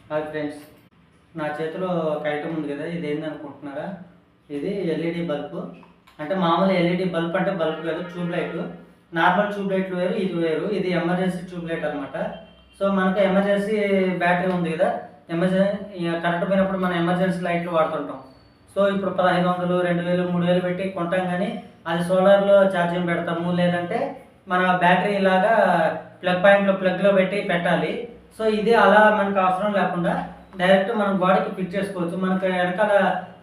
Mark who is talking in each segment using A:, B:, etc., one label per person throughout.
A: Hi friends, నా చేతిలో ఒక ఐటమ్ ఉంది కదా, ఇది ఏందనుకుంటున్నారా? ఇది ఎల్ఈడి బల్బు. అంటే మామూలు ఎల్ఈడి బల్బ్ అంటే బల్బ్ కాదు, tube light. Normal tube light వేరు, ఇది వేరు. ఇది ఎమర్జెన్సీ ట్యూబ్ లైట్ అనమాట. సో మనకు ఎమర్జెన్సీ బ్యాటరీ ఉంది కదా, కరెంట్ పోయినప్పుడు మనం ఎమర్జెన్సీ లైట్లు వాడుతుంటాం. సో ఇప్పుడు 1500, 2000, 3000 పెట్టి కొంటాం, కానీ అది సోలార్లో ఛార్జింగ్ పెడతాము, లేదంటే మన బ్యాటరీ లాగా ప్లగ్లో పెట్టి పెట్టాలి. సో ఇది అలా మనకు అవసరం లేకుండా డైరెక్ట్ మనం గోడకి ఫిట్ చేసుకోవచ్చు. మనకు వెనకాల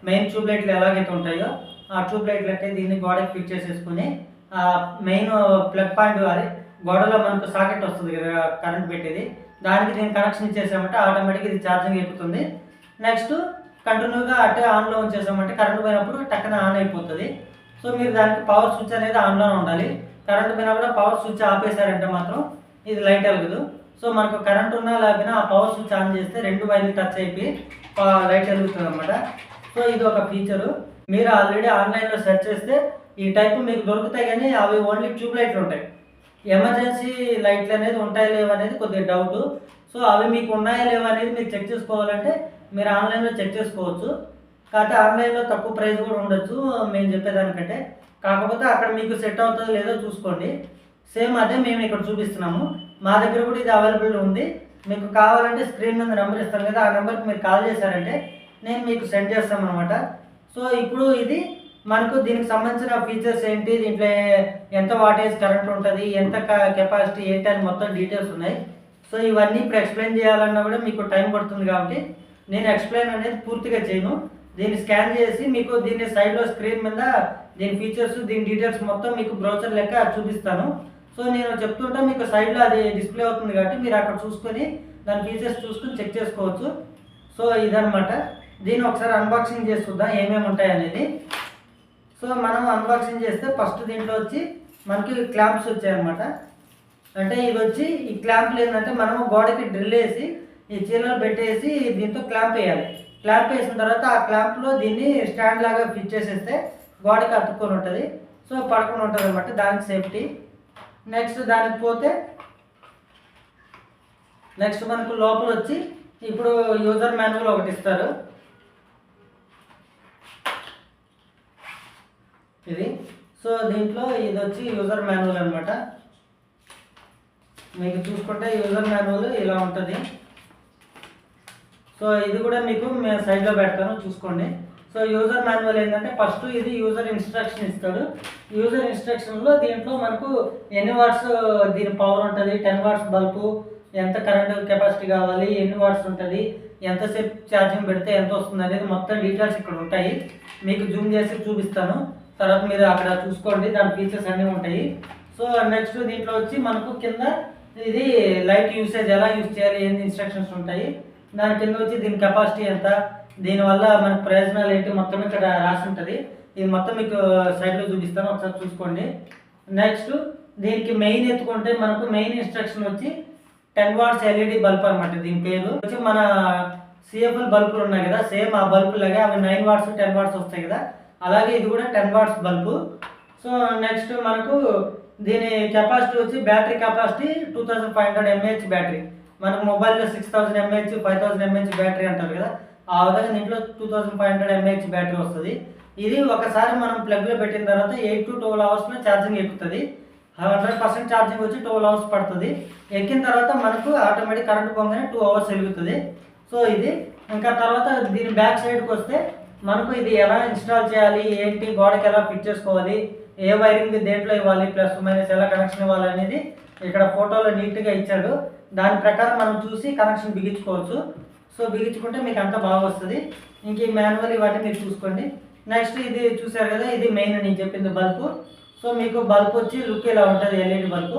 A: మెయిన్ ట్యూబ్ లైట్లు ఎలాగైతే ఉంటాయో ఆ ట్యూబ్ లైట్లకి దీన్ని గోడకి ఫిట్ చేసేసుకుని మెయిన్ ప్లగ్ పాయింట్ అది గోడలో మనకు సాకెట్ వస్తుంది కదా కరెంట్ పెట్టేది, దానికి దీన్ని కనెక్షన్ ఇచ్చేసామంటే ఆటోమేటిక్గా ఇది ఛార్జింగ్ ఎక్కుతుంది. నెక్స్ట్ కంటిన్యూగా అట్టే ఆన్లో ఉంచేసామంటే కరెంట్ పోయినప్పుడు టక్కన ఆన్ అయిపోతుంది. సో మీరు దానికి పవర్ స్విచ్ అనేది ఆన్లోనే ఉండాలి. కరెంట్ పోయినా కూడా పవర్ స్విచ్ ఆపేశారంటే మాత్రం ఇది లైట్ వెలగదు. సో మనకు కరెంట్ ఉన్నా లేకపోయినా ఆ పవర్ స్విచ్ ఆన్ చేస్తే రెండు వైర్లు టచ్ అయిపోయి లైట్ వెలుగుతుంది అనమాట. సో ఇది ఒక ఫీచరు. మీరు ఆల్రెడీ ఆన్లైన్లో సెర్చ్ చేస్తే ఈ టైపు మీకు దొరుకుతాయి, కానీ అవి ఓన్లీ ట్యూబ్ లైట్లు ఉంటాయి. ఎమర్జెన్సీ లైట్లు అనేది ఉంటాయా లేవా అనేది కొద్దిగా డౌట్. సో అవి మీకు ఉన్నాయా లేవా అనేది మీరు చెక్ చేసుకోవాలంటే మీరు ఆన్లైన్లో చెక్ చేసుకోవచ్చు. కాకపోతే ఆన్లైన్లో తక్కువ ప్రైస్ కూడా ఉండొచ్చు మేము చెప్పేదానికంటే. కాకపోతే అక్కడ మీకు సెట్ అవుతుందో లేదో చూసుకోండి. సేమ్ అదే మేము ఇక్కడ చూపిస్తున్నాము. మా దగ్గర కూడా ఇది అవైలబుల్ ఉంది. మీకు కావాలంటే స్క్రీన్ మీద నెంబర్ ఇస్తాను కదా, ఆ నెంబర్కి మీరు కాల్ చేశారంటే నేను మీకు సెండ్ చేస్తాను అనమాట. సో ఇప్పుడు ఇది మనకు దీనికి సంబంధించిన ఫీచర్స్ ఏంటి, దీంట్లో ఎంత వాటేజ్ కరెంట్ ఉంటుంది, ఎంత కెపాసిటీ ఏంటి అని మొత్తం డీటెయిల్స్ ఉన్నాయి. సో ఇవన్నీ ఇప్పుడు ఎక్స్ప్లెయిన్ చేయాలన్నా కూడా మీకు టైం పడుతుంది, కాబట్టి నేను ఎక్స్ప్లెయిన్ అనేది పూర్తిగా చేయను. దీన్ని స్కాన్ చేసి మీకు దీన్ని సైడ్లో స్క్రీన్ మీద దీని ఫీచర్స్, దీని డీటెయిల్స్ మొత్తం మీకు బ్రౌచర్ లెక్క చూపిస్తాను. సో నేను చెప్తుంటే మీకు సైడ్లో అది డిస్ప్లే అవుతుంది, కాబట్టి మీరు అక్కడ చూసుకొని దాని ఫీచర్స్ చూసుకొని చెక్ చేసుకోవచ్చు. సో ఇదనమాట. దీన్ని ఒకసారి అన్బాక్సింగ్ చేసి చూద్దాం ఏమేమి ఉంటాయి అనేది. సో మనం అన్బాక్సింగ్ చేస్తే ఫస్ట్ దీంట్లో వచ్చి మనకి క్లాంప్స్ వచ్చాయన్నమాట. అంటే ఇది వచ్చి ఈ క్లాంప్లు ఏంటంటే మనము గోడకి డ్రిల్ వేసి ఈ చీరలు పెట్టేసి దీంతో క్లాంప్ వేయాలి. క్లాంప్ వేసిన తర్వాత ఆ క్లాంప్లో దీన్ని స్టాండ్ లాగా ఫిట్ చేసేస్తే గోడకి అతుక్కొని ఉంటుంది. సో పడుకొని ఉంటుంది అనమాట, దానికి సేఫ్టీ. నెక్స్ట్ దానికి పోతే నెక్స్ట్ మనకు లోపల వచ్చి ఇప్పుడు యూజర్ మాన్యువల్ ఒకటి ఇస్తారు. ఇది సో దీంట్లో ఇది వచ్చి యూజర్ మాన్యువల్ అనమాట. మీకు చూసుకుంటే యూజర్ మాన్యువల్ ఇలా ఉంటుంది. సో ఇది కూడా మీకు మేము సైడ్లో పెడతాను, చూసుకోండి. సో యూజర్ మాన్యువల్ ఏంటంటే ఫస్ట్ ఇది యూజర్ ఇన్స్ట్రక్షన్ ఇస్తాడు. యూజర్ ఇన్స్ట్రక్షన్లో దీంట్లో మనకు ఎన్ని వాట్స్ దీని పవర్ ఉంటుంది, 10 వాట్స్ బల్బు, ఎంత కరెంట్ కెపాసిటీ కావాలి, ఎన్ని వాట్స్ ఉంటుంది, ఎంతసేపు ఛార్జింగ్ పెడితే ఎంత వస్తుంది అనేది మొత్తం డీటెయిల్స్ ఇక్కడ ఉంటాయి. మీకు జూమ్ చేసి చూపిస్తాను, తర్వాత మీరు అక్కడ చూసుకోండి, దాని ఫీచర్స్ అన్నీ ఉంటాయి. సో నెక్స్ట్ దీంట్లో వచ్చి మనకు కింద ఇది లైట్ యూసేజ్ ఎలా యూజ్ చేయాలి, ఏంటి ఇన్స్ట్రక్షన్స్ ఉంటాయి. దాని కింద వచ్చి దీని కెపాసిటీ ఎంత, దీనివల్ల మనకు ప్రయోజనాలు ఏంటి మొత్తం ఇక్కడ రాసి ఉంటుంది. ఇది మొత్తం మీకు సైడ్లో చూపిస్తాను, ఒకసారి చూసుకోండి. నెక్స్ట్ దీనికి మెయిన్ ఎత్తుకుంటే మనకు మెయిన్ ఇన్స్ట్రక్షన్ వచ్చి 10 వాట్స్ ఎల్ఈడి బల్బ్ అనమాట. దీని పేరు వచ్చి మన సిఎఫ్ఎల్ బల్బులు ఉన్నాయి కదా, సేమ్ ఆ బల్బు లాగే అవి 9 వాట్స్ 10 వాట్స్ వస్తాయి కదా, అలాగే ఇది కూడా 10 వాట్స్ బల్బు. సో నెక్స్ట్ మనకు దీని కెపాసిటీ వచ్చి బ్యాటరీ కెపాసిటీ 2500 mAh బ్యాటరీ. మనకు మొబైల్లో 6000 mAh 5000 mAh బ్యాటరీ అంటారు కదా, ఆ విధంగా దీంట్లో 2500 mAh బ్యాటరీ వస్తుంది. ఇది ఒకసారి మనం ప్లగ్లో పెట్టిన తర్వాత 8 to 12 అవర్స్లో ఛార్జింగ్ ఎక్కుతుంది. 100% ఛార్జింగ్ వచ్చి 12 అవర్స్ పడుతుంది. ఎక్కిన తర్వాత మనకు ఆటోమేటిక్ కరెంట్ పోగానే 2 అవర్స్ వెలుగుతుంది. సో ఇది ఇంకా తర్వాత దీని బ్యాక్ సైడ్కి వస్తే మనకు ఇది ఎలా ఇన్స్టాల్ చేయాలి, ఏంటి, గోడకి ఎలా ఫిట్ చేసుకోవాలి, ఏ వైరింగ్ దేంట్లో ఇవ్వాలి, ప్లస్ మైనస్ ఎలా కనెక్షన్ ఇవ్వాలి అనేది ఇక్కడ ఫోటోలో నీట్గా ఇచ్చాడు. దాని ప్రకారం మనం చూసి కనెక్షన్ బిగించుకోవచ్చు. సో బిగించుకుంటే మీకు అంతా బాగా వస్తుంది. ఇంక ఈ మాన్యువల్ ఇవన్నీ మీరు చూసుకోండి. నెక్స్ట్ ఇది చూసారు కదా, ఇది మెయిన్ నేను చెప్పింది బల్బు. సో మీకు బల్బ్ వచ్చి లుక్ ఇలా ఉంటుంది, ఎల్ఈడి బల్బు.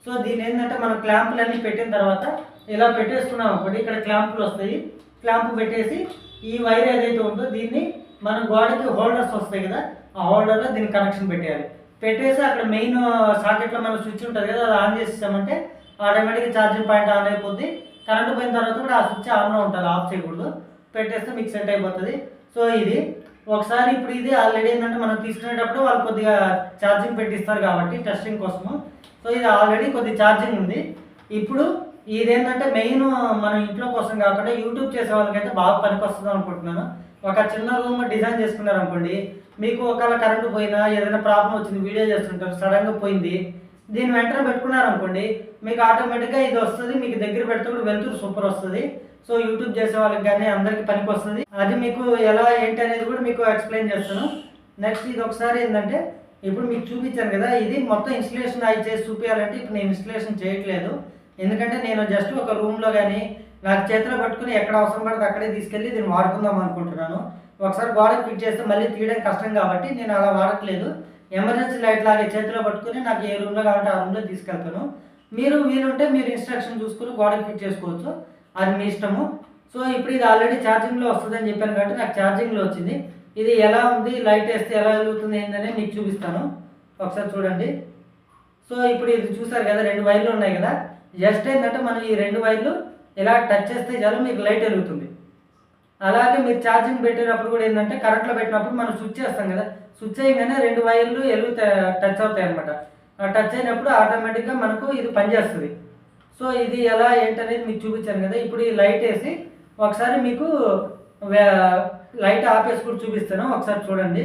A: సో దీని ఏంటంటే మనం క్లాంపులు అన్నీ పెట్టిన తర్వాత ఇలా పెట్టేసుకున్నాం ఒకటి, ఇక్కడ క్లాంపులు వస్తాయి. క్లాంపు పెట్టేసి ఈ వైర్ ఏదైతే ఉందో దీన్ని మనం గోడకి హోల్డర్స్ వస్తాయి కదా, ఆ హోల్డర్లో దీనికి కనెక్షన్ పెట్టేయాలి. పెట్టేసి అక్కడ మెయిన్ సాకెట్లో మన స్విచ్ ఉంటుంది కదా, అది ఆన్ చేసేసామంటే ఆటోమేటిక్గా ఛార్జింగ్ పాయింట్ ఆన్ అయిపోద్ది. కరెంట్ పోయిన తర్వాత కూడా ఆ స్విచ్ ఆన్లో ఉంటుంది, ఆఫ్ చేయకూడదు. పెట్టేస్తే మీకు సెట్ అయిపోతుంది. సో ఇది ఒకసారి ఇప్పుడు ఇది ఆల్రెడీ ఏంటంటే మనం తీసుకునేటప్పుడు వాళ్ళు కొద్దిగా ఛార్జింగ్ పెట్టిస్తారు కాబట్టి టెస్టింగ్ కోసము. సో ఇది ఆల్రెడీ కొద్ది ఛార్జింగ్ ఉంది. ఇప్పుడు ఇదేంటంటే మెయిన్ మన ఇంట్లో కోసం కాకుండా యూట్యూబ్ చేసే వాళ్ళకైతే బాగా పనికొస్తుంది అనుకుంటున్నాను. ఒక చిన్న రూమ్ డిజైన్ చేసుకున్నారనుకోండి, మీకు ఒకవేళ కరెంటు పోయినా ఏదైనా ప్రాబ్లమ్ వచ్చింది, వీడియో చేస్తుంటారు సడన్గా పోయింది, దీన్ని వెంటనే పెట్టుకున్నారనుకోండి మీకు ఆటోమేటిక్గా ఇది వస్తుంది, మీకు దగ్గర పెడితే కూడా వెళ్తురు సూపర్ వస్తుంది. సో యూట్యూబ్ చేసే వాళ్ళకి కానీ అందరికీ పనికి వస్తుంది. అది మీకు ఎలా ఏంటి అనేది కూడా మీకు ఎక్స్ప్లెయిన్ చేస్తాను. నెక్స్ట్ ఇది ఒకసారి ఏంటంటే ఇప్పుడు మీకు చూపించాను కదా, ఇది మొత్తం ఇన్స్టలేషన్ అవి చేసి చూపించాలంటే ఇప్పుడు నేను ఇన్స్టలేషన్ చేయట్లేదు. ఎందుకంటే నేను జస్ట్ ఒక రూమ్లో కానీ నాకు చేతిలో పట్టుకుని ఎక్కడ అవసరం పడితే అక్కడే తీసుకెళ్ళి దీన్ని వాడుకుందాం అనుకుంటున్నాను. ఒకసారి గోడకి ఫిట్ చేస్తే మళ్ళీ తీయడం కష్టం కాబట్టి నేను అలా వాడట్లేదు. ఎమర్జెన్సీ లైట్ లాగే చేతిలో పట్టుకుని నాకు ఏ రూమ్లో కావాలంటే ఆ రూమ్లో తీసుకెళ్తాను. మీరు వీలుంటే మీరు ఇన్స్ట్రక్షన్ చూసుకుని గోడకి ఫిట్ చేసుకోవచ్చు, అది మీ ఇష్టము. సో ఇప్పుడు ఇది ఆల్రెడీ ఛార్జింగ్లో వస్తుందని చెప్పాను కాబట్టి నాకు ఛార్జింగ్లో వచ్చింది. ఇది ఎలా ఉంది, లైట్ వేస్తే ఎలా వెలుగుతుంది ఏంటనే మీకు చూపిస్తాను, ఒకసారి చూడండి. సో ఇప్పుడు ఇది చూసారు కదా, 2 వైర్లు ఉన్నాయి కదా, జస్ట్ ఏంటంటే మనం ఈ 2 వైర్లు ఇలా టచ్ చేస్తే చాలు మీకు లైట్ వెలుగుతుంది. అలాగే మీరు ఛార్జింగ్ పెట్టేటప్పుడు కూడా ఏంటంటే కరెంట్లో పెట్టినప్పుడు మనం స్విచ్ చేస్తాం కదా, స్విచ్ చేయగానే 2 వైర్లు టచ్ అవుతాయి అనమాట. ఆ టచ్ అయినప్పుడు ఆటోమేటిక్గా మనకు ఇది పనిచేస్తుంది. సో ఇది ఎలా ఏంటనేది మీకు చూపించాను కదా. ఇప్పుడు ఈ లైట్ వేసి ఒకసారి మీకు లైట్ ఆపేసి కూడా చూపిస్తాను, ఒకసారి చూడండి.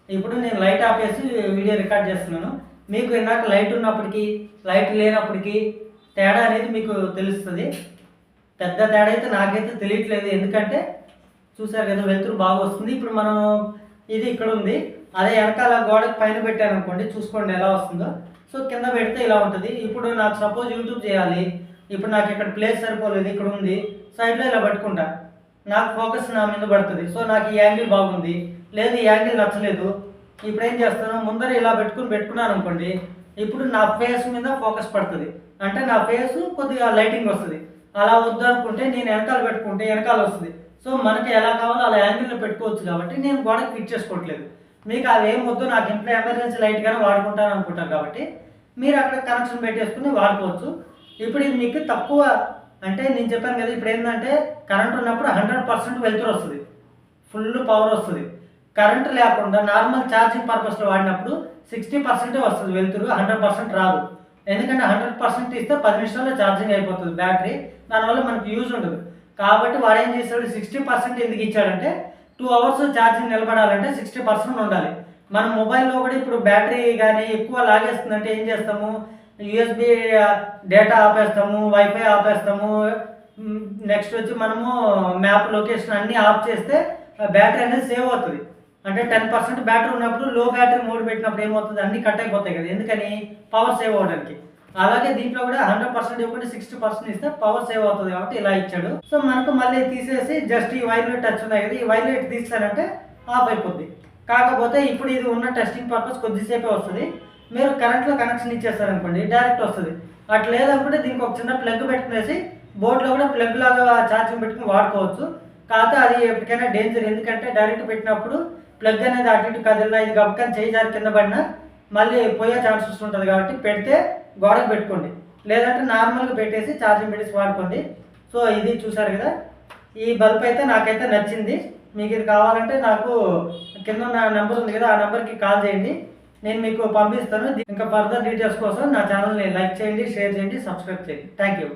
A: ఇప్పుడు నేను లైట్ ఆపేసి వీడియో రికార్డ్ చేస్తున్నాను. మీకు ఇందాక లైట్ ఉన్నప్పటికీ లైట్ లేనప్పటికీ తేడా అనేది మీకు తెలుస్తుంది. పెద్ద తేడా అయితే నాకైతే తెలియట్లేదు, ఎందుకంటే చూసారు కదా వెలుతురు బాగా వస్తుంది. ఇప్పుడు మనం ఇది ఇక్కడ ఉంది, అదే వెనకాల గోడకి పైన పెట్టాను అనుకోండి, చూసుకోండి ఎలా వస్తుందో. సో కింద పెడితే ఇలా ఉంటుంది. ఇప్పుడు నాకు సపోజ్ యూట్యూబ్ చేయాలి, ఇప్పుడు నాకు ఇక్కడ ప్లేస్ సరిపోలేదు, ఇక్కడ ఉంది, సైడ్లో ఇలా పట్టుకుంటా, నాకు ఫోకస్ నా మీద పడుతుంది. సో నాకు ఈ యాంగిల్ బాగుంది, లేదు ఈ యాంగిల్ నచ్చలేదు, ఇప్పుడు ఏం చేస్తాను, ముందర ఇలా పెట్టుకున్నాను అనుకోండి, ఇప్పుడు నా ఫేస్ మీద ఫోకస్ పడుతుంది, అంటే నా ఫేస్ కొద్దిగా లైటింగ్ వస్తుంది. అలా వద్దు అనుకుంటే నేను వెనకాల పెట్టుకుంటే వెనకాల వస్తుంది. సో మనకి ఎలా కావాలో అలా యాంగిల్లో పెట్టుకోవచ్చు కాబట్టి నేను గోడకి ఫిట్ చేసుకోవట్లేదు. మీకు అది ఏం వద్దు, నాకు ఇంట్లో ఎమర్జెన్సీ లైట్గానే వాడుకుంటాను అనుకుంటారు కాబట్టి మీరు అక్కడ కనెక్షన్ పెట్టేసుకుని వాడుకోవచ్చు. ఇప్పుడు ఇది మీకు తక్కువ, అంటే నేను చెప్పాను కదా, ఇప్పుడు ఏంటంటే కరెంట్ ఉన్నప్పుడు 100% వెలుతురు వస్తుంది, ఫుల్ పవర్ వస్తుంది. కరెంట్ లేకుండా నార్మల్ ఛార్జింగ్ పర్పస్లో వాడినప్పుడు 60% వస్తుంది వెలుతురు, 100% రాదు. ఎందుకంటే 100% ఇస్తే 10 నిమిషాల్లో ఛార్జింగ్ అయిపోతుంది బ్యాటరీ, దానివల్ల మనకు యూజ్ ఉండదు. కాబట్టి వాడు ఏం చేస్తాడు, 60% ఎందుకు ఇచ్చాడంటే 2 అవర్స్ ఛార్జింగ్ నిలబడాలంటే 60% ఉండాలి. మన మొబైల్లో కూడా ఇప్పుడు బ్యాటరీ కానీ ఎక్కువ లాగేస్తుందంటే ఏం చేస్తాము, యూఎస్బి డేటా ఆపేస్తాము, వైఫై ఆపేస్తాము, నెక్స్ట్ వచ్చి మనము మ్యాప్ లొకేషన్ అన్నీ ఆఫ్ చేస్తే బ్యాటరీ అనేది సేవ్ అవుతుంది. అంటే 10% బ్యాటరీ ఉన్నప్పుడు లో బ్యాటరీ మోడ్ పెట్టినప్పుడు ఏమవుతుంది, అన్నీ కట్ అయిపోతాయి కదా, ఎందుకని పవర్ సేవ్ అవ్వడానికి. అలాగే దీంట్లో కూడా 100% ఇవ్వకుండా 60% ఇస్తే పవర్ సేవ్ అవుతుంది కాబట్టి ఇలా ఇచ్చాడు. సో మనకు మళ్ళీ తీసేసి జస్ట్ ఈ వైర్లు టచ్ ఉన్నాయి కదా, ఈ వైర్లు తీస్తారంటే ఆఫ్ అయిపోద్ది. కాకపోతే ఇప్పుడు ఇది ఉన్న టెస్టింగ్ పర్పస్ కొద్దిసేపే వస్తుంది. మీరు కరెంట్లో కనెక్షన్ ఇచ్చేస్తారనుకోండి డైరెక్ట్ వస్తుంది. అట్లా లేదనుకుంటే దీనికి ఒక చిన్న ప్లగ్ పెట్టుకునేసి బోర్డులో కూడా ప్లగ్ లాగా ఛార్జింగ్ పెట్టుకుని వాడుకోవచ్చు. కాకపోతే అది ఎప్పటికైనా డేంజర్, ఎందుకంటే డైరెక్ట్ పెట్టినప్పుడు ప్లగ్ అనేది అటు ఇటు కదిలినా ఇది గబక్కని చేయి జారి కింద పడినా మళ్ళీ పోయే ఛాన్సెస్ ఉంటుంది. కాబట్టి పెడితే గోడకు పెట్టుకోండి, లేదంటే నార్మల్గా పెట్టేసి ఛార్జింగ్ పెట్టేసి వాడుకోండి. సో ఇది చూసారు కదా, ఈ బల్బ్ అయితే నాకైతే నచ్చింది. మీకు ఇది కావాలంటే నాకు కింద నా నెంబర్ ఉంది కదా, ఆ నెంబర్కి కాల్ చేయండి, నేను మీకు పంపిస్తాను. ఇంకా ఫర్దర్ డీటెయిల్స్ కోసం నా ఛానల్ని లైక్ చేయండి, షేర్ చేయండి, సబ్స్క్రైబ్ చేయండి. Thank you.